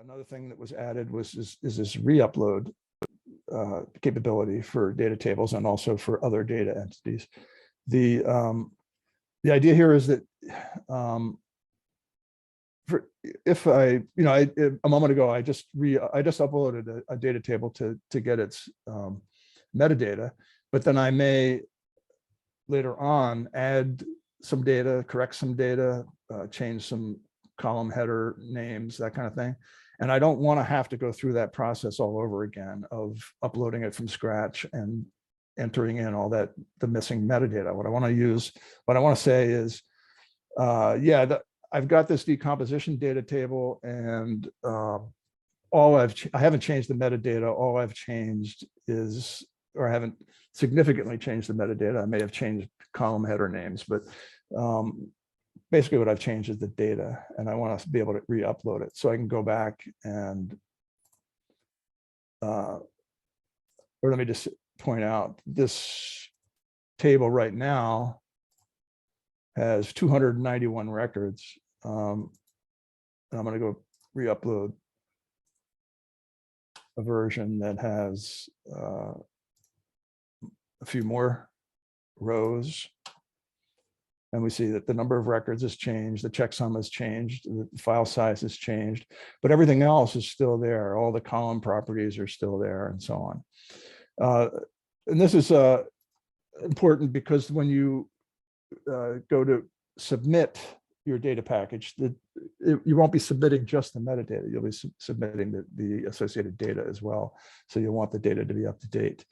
Another thing that was added is this re-upload capability for data tables and also for other data entities. The idea here is that if I, a moment ago, I just uploaded a data table to get its metadata, but then I may later on add some data, correct some data, change some column header names, that kind of thing. And I don't want to have to go through that process all over again of uploading it from scratch and entering in all the missing metadata. What I want to say is, I've got this decomposition data table, and I haven't changed the metadata. All I've changed is, or I haven't significantly changed the metadata. I may have changed column header names, but basically what I've changed is the data, and I want to be able to re-upload it so I can go back and, or let me just point out, this table right now has 291 records. And I'm going to go re-upload a version that has a few more rows. And we see that the number of records has changed, the checksum has changed, the file size has changed, but everything else is still there. All the column properties are still there, and so on. And this is important because when you go to submit your data package, you won't be submitting just the metadata, you'll be submitting the associated data as well. So you'll want the data to be up to date.